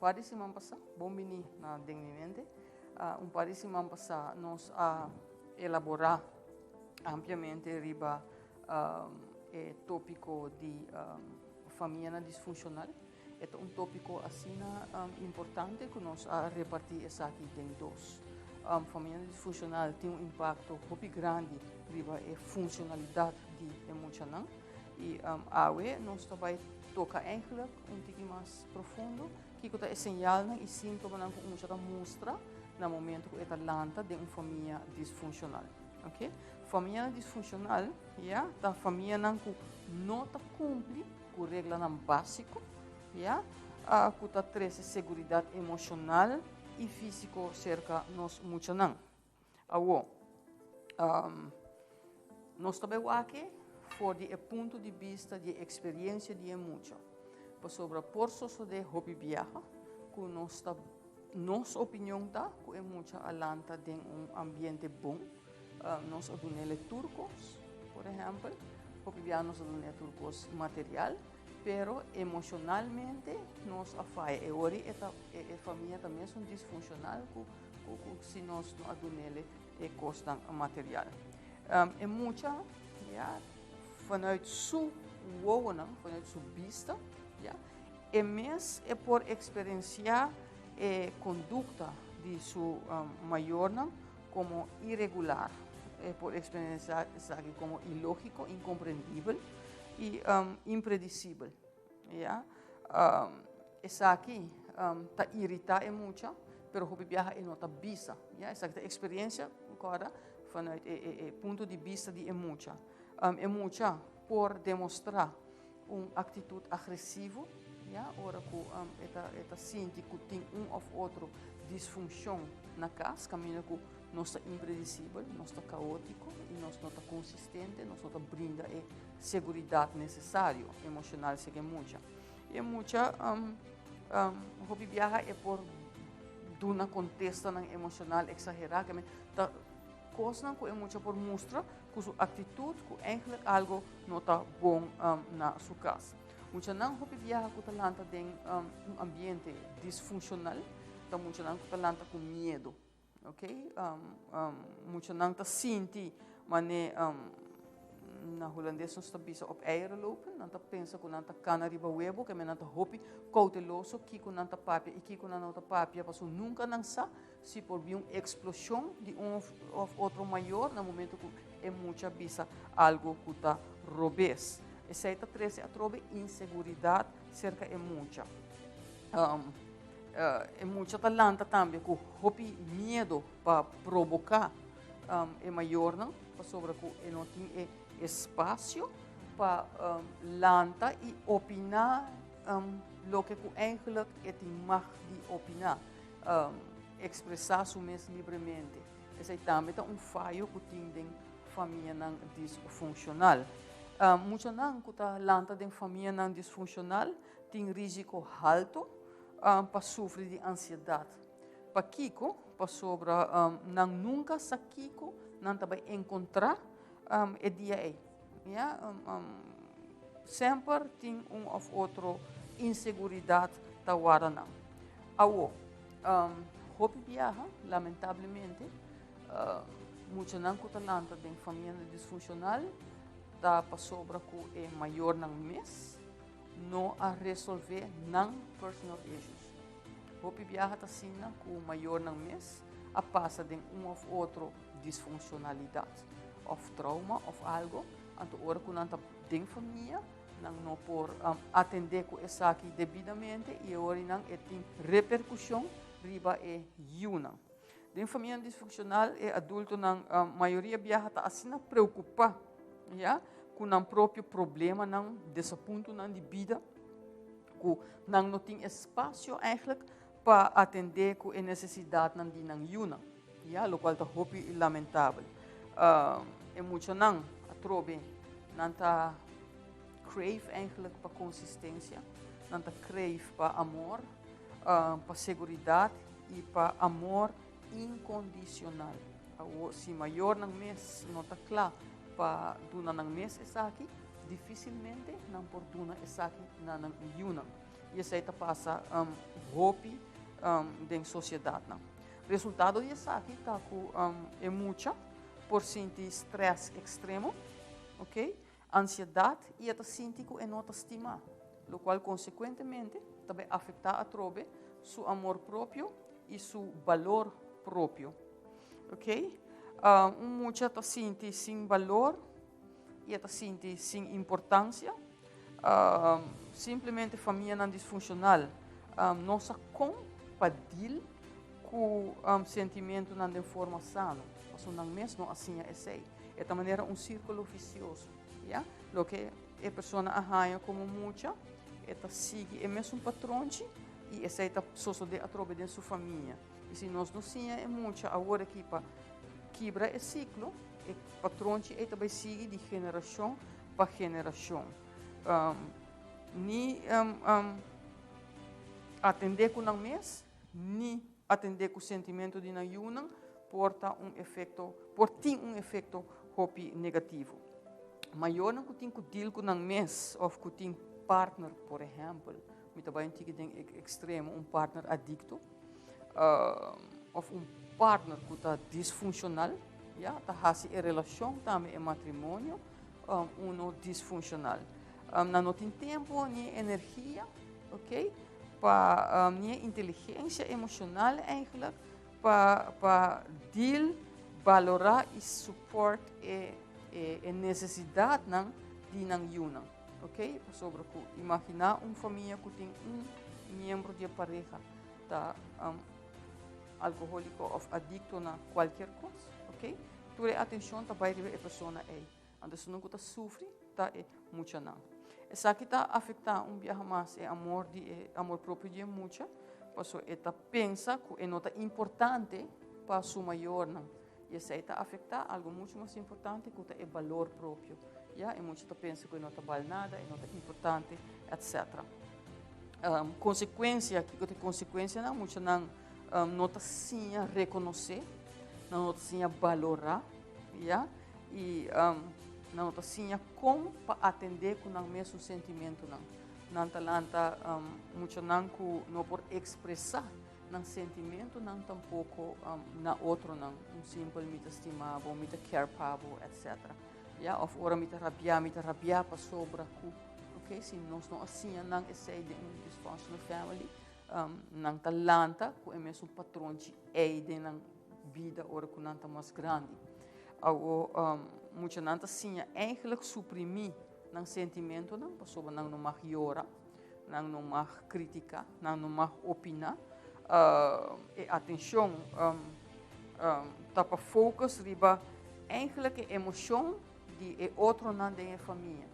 par de semanas passadas, bombini na Dengnimente, par de semanas passadas nós elaborar ampliamente riba o tópico de família disfuncional. É tópico assim importante que nós repartir isso aqui em dois. Família disfuncional tem impacto muito grande riba a funcionalidade de emocional e nós também toca eigenlijk pouco mais profundo que é sinal e sintoma que nós mostra no momento que é lanta de uma família disfuncional. Okay? Família disfuncional é a família que não cumpre com a regra básica, que traz segurança emocional e físico cerca nós muito não. Nós também aqui for o ponto de vista de experiência de muito. Sobre por de hobby viaja, que nossa opinião tá que é muito alanta de ambiente bom. Nós adunele turcos, por exemplo, hobby viaja nós adunele turcos material, pero emocionalmente nós afai e ori a família também são disfuncional se nós não adunele e costa material. É muita, vanuit sua wonen, vanuit sua vista, e mesmo é por experienciar a conduta de sua maior como irregular, por experienciar como ilógico, incompreensível e impredicível. Essa aqui está irritada muito, pero o viaja é nota vista. Essa experiência agora, do ponto de vista de emoção. Emoção por demonstrar atitude agressiva, ora que eta sente que tem ou outro disfunção na casa, caminho que não está impredicível, não está caótico e não está consistente, não está brinda a segurança necessária emocional se que muita. E muita o viaja é por uma contesta emocional exagerada, coisa que é muito por mostrar que sua atitude que eigenlijk algo não está bom na sua casa. Muita não hobby viaja com talanta de ambiente disfuncional, tá muita não com talanta com medo, ok? Muita não tá sente, mas na holandês nós tá bisa op eieren lopen, não tá pensa que não tá cana riba webo, que não tá hobby cauteloso, que não tá papia e que não tá papia, passo nunca não sa se por uma explosão de ou outro maior no momento que é muita bisa algo que tá robês. Essa aí traz a trobe insegurança cerca é muita. É muita talanta também que hobby medo para provocar é maior não, para sobre que não tem espaço para lanta e opinar lo que eigenlijk é tem mag de opinar, expressar su mes livremente. Esse aí também é falho que tem de família não disfuncional. Muito não que tá lanta de família não disfuncional tem risco alto para sofrer de ansiedade. Para Kiko, para sobre não nunca sa Kiko não também encontrar é dia aí. Sempre tem ou outro insegurança da hora não. Hobby viaja, lamentavelmente, muito não que talanta de família disfuncional está para sobre que é maior não mês, não a resolver não personal issues. Hobby viaja está assim que o maior não mês a passa de ou outro disfuncionalidade, ou trauma, ou algo, então hora que não está de família, não por atender com essa aqui devidamente e agora não tem repercussão riba é yuna. De família disfuncional é adulto a maioria viaja está assim preocupar, com o próprio problema não desaponto não de vida, que não tem espaço eigenlijk para atender com a necessidade não de não yuna, o qual está hobby lamentável. É muito não a trobe não está crave eigenlijk para consistência, não está crave para amor, para segurança e para amor incondicional. Se maior não mês não está claro para duna não mês essa aqui, dificilmente não por duna essa aqui não yuna. e essa tá passa hopi da sociedade. Resultado disso aqui tá com é muita por sentir estresse extremo, ok? Ansiedade e até sentir que é nota estima, o qual consequentemente também afeta a trobe seu amor próprio e seu valor próprio, ok? Muita tá sentir sem valor e até sentir sem importância, simplesmente família não disfuncional, nossa compadil com sentimento não de forma sana, porque não mesmo assim é sei, é de maneira círculo vicioso, já? Lo que a pessoa arranha como muita, é sigue o mesmo patrão e essa é sucede através de sua família. E se nós não temos é muita agora que para quebrar o ciclo, o patrão é também sigue de geração para geração. Ni atender com o mês, ni atender com o sentimento de não porta efeito, tem efeito hopi negativo. Maior não que tem que deal com o mês, ou que tem partner, por exemplo, me também tem extremo, partner adicto, ou partner que está disfuncional, já, tá hasi a relação também é matrimônio, disfuncional. Não tem tempo nem energia, ok? Para nem inteligência emocional eigenlijk, para deal, valorar e suportar a necessidade de não ok? Sobre imaginar família que tem membro de pareja tá alcoólico ou adicto a qualquer coisa, ok? Toda atenção tá vai a pessoa é, então se não está sofre tá é muito não. Essa aqui tá afeta viaja mais é amor próprio de muita, porque eta pensa que é nota importante para su maior não. E essa está afeta algo muito mais importante que é valor próprio. Ja, e muita pensa que não vale nada, não é importante, etc. Consequência, que tem consequência não, muita não está sim reconhecer, não está sim valorar, ja, e não está sim como para atender com o mesmo sentimento não talanta muita não por expressar não sentimento não tampouco na outro não simples me estimava, me care pavo, etc. Ja, of ora me rabia para sobra ku, ok? Se nós não assim não é sei de dysfunctional family, não talanta ku é mesmo patrão de de na vida ora ku não tá mais grande. Algo muito não tá assim eigenlijk suprimir não sentimento não para sobra não mag llorar, não mag criticar, não mag opinar, e atenção tá para focus riba eigenlijk emoção de outro não de família,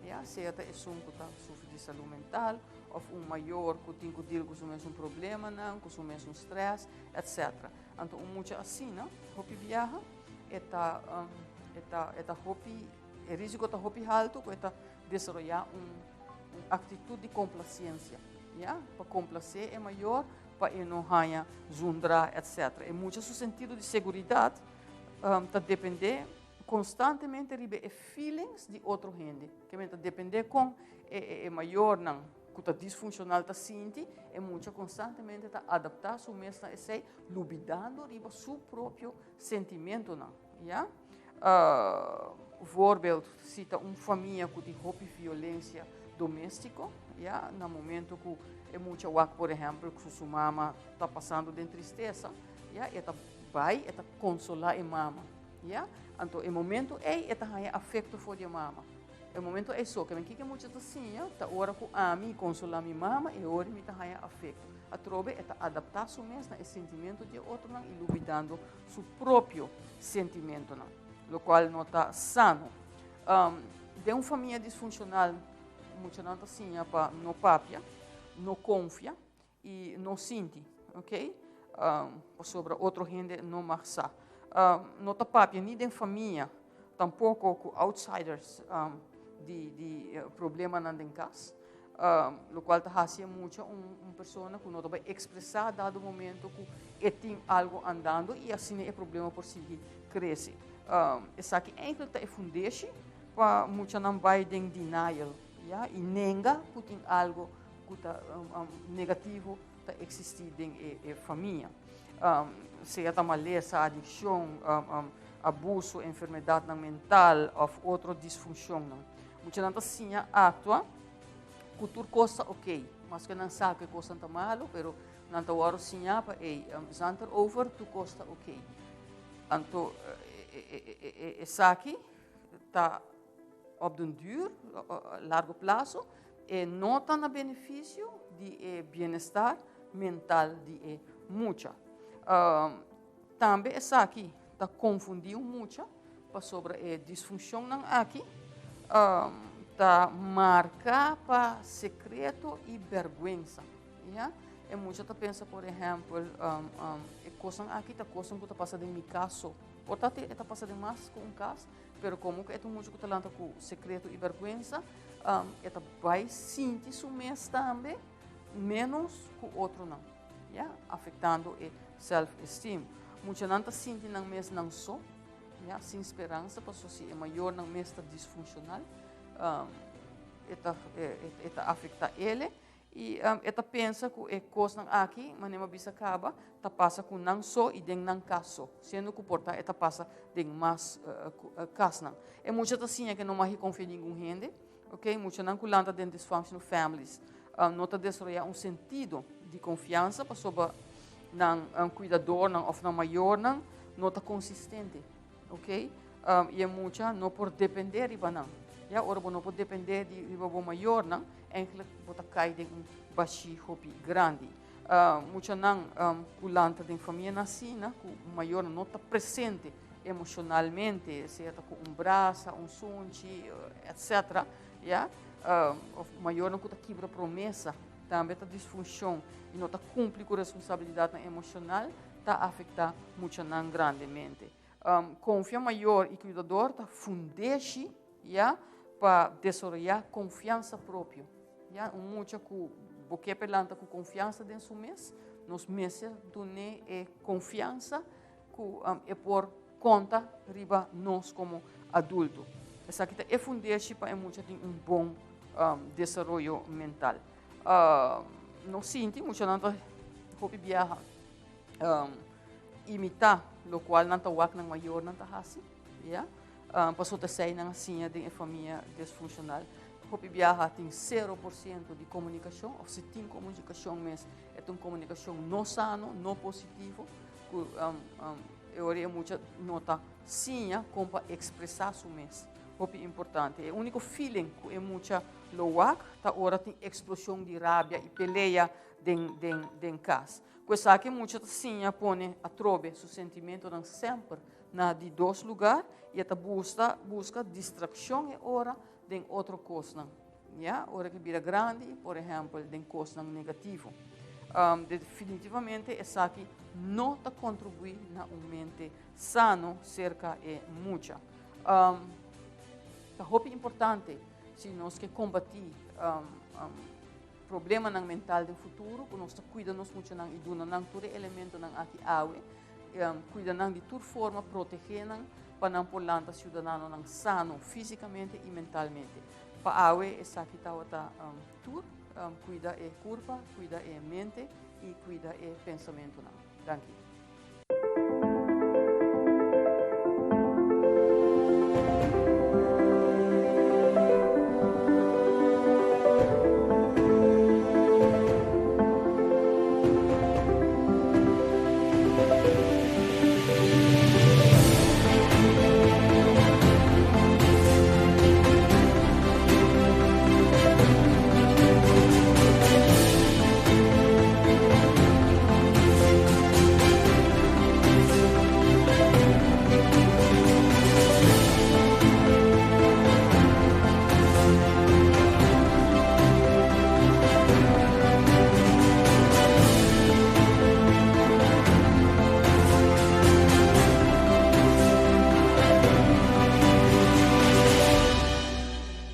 já seja é que sofre de saúde mental ou maior que tem que deal com o mesmo problema não, com o mesmo stress, etc. Então muito assim não, hopi viaja, hopi o risco tá hopi alto, que desenvolver atitude de complacência, já para complacer é maior, para não ganhar zundra, etc. E muito o sentido de segurança tá depender constantemente de feelings de outro gente, que me depender com é maior não, que está disfuncional tá sente, é muito constantemente tá adaptar sua mesma essay, lubidando riba seu próprio sentimento não, já? Voorbeeld cita família que tem violência doméstica, já? No momento que é muito por exemplo, que sua mama está passando de tristeza, já? Vai consolar a mama, já? Então, o momento é afeto for de mama. O momento é só que me que muito assim, tá hora que a mim consolar minha mama e hora me tá afeto. A trobe é adaptar su mesmo esse sentimento de outro não e luvidando seu próprio sentimento não, o qual não está sano. De uma família disfuncional, muito não tá assim, para não papia, não confia e não sente, ok? Sobre outro gente não marcha. Não está papia nem de família, tampouco com outsiders de problema não tem casa, o qual está fazendo muito pessoa que não vai expressar dado momento que tem algo andando e assim é problema por seguir cresce. Essa aqui é a fundação para muito não vai em denial, ja? E nega que tem algo que tá negativo tá existir em família. Seja a maleza, adicção, abuso, enfermidade mental ou outra disfunção. Muita gente assim atua, cultura coisa ok, mas que não sabe que coisa está malo, pero não está hora assim para zanter over tu coisa ok. Então, essa aqui está op den duur, largo prazo, não está no benefício de bem-estar mental de muita. Também essa aqui está confundindo muito sobre a disfunção aqui, está marca para secreto e vergonha. Yeah? E muita gente pensa, por exemplo, coisa aqui está coisa que está passando em meu caso. Portanto, está passando mais com um caso, mas como que é muito que está com secreto e vergonha, está vai sentir isso mesmo também, menos que o outro não. Yeah? Afetando o self-esteem. Muita gente sente não mesmo não só, yeah? Sem esperança, porque se é maior não mesmo está disfuncional, está afeta ele. E esta pensa que é coisa aqui, mas não bisa acaba, tá passa com não só e den não caso, sendo que porta esta passa den mais caso não. É muita assim que não mais confia em ninguém gente, ok? Muita não culanta den dysfunctional families, não está desarrollar sentido de confiança para sobre não cuidador não ou não maior não está consistente, ok? E é muita não por depender de não. Ja, ora não pode depender de o maior, não? Eigenlijk pode cair de baixo hobby grande. Muita não culanta de família nascina, que o maior não está presente emocionalmente, seja com braço, sonte, etc. Ja, o maior não está quebra promessa, também está disfunção e não está cumprir com responsabilidade emocional, está afetar muito não grandemente. Confia maior e cuidador está fundeixe, ja, para desenvolver confiança própria. Ja, muito que porque pelanta com confiança dentro do mês, nos meses dune confiança que é por conta riba nós como adulto. Essa aqui é fundamental para muito ter bom desenvolvimento mental. Nós sentimos muito não hobby viajar, imitar, o qual não está wak não maior não está assim, ja. Passou a sair na assim de família disfuncional. Hobby viajar tem 0% de comunicação, ou se tem comunicação mesmo, é uma comunicação não sano, não positivo, que eu acho muito nota sim, como para expressar isso mesmo. Hobby importante. O único feeling que é muito loak, tá hora tem explosão de rabia e peleia dentro casa. Coisa que muito sim põe a trobe, seu sentimento não sempre na de dois lugares e esta busca distração e hora de outra coisa, yeah? Hora que vira grande, por exemplo, de coisa negativa. Definitivamente essa aqui não está contribuindo na mente sano cerca e muita. É importante se nós que combater problema mental do futuro, que nós cuidamos muito e dando todo elemento aqui água. Cuidando de toda forma, protegendo para não pôr cidadão sano fisicamente e mentalmente. Para a essa aqui está tudo, cuida corpo, cuida mente e cuida pensamento. Danke.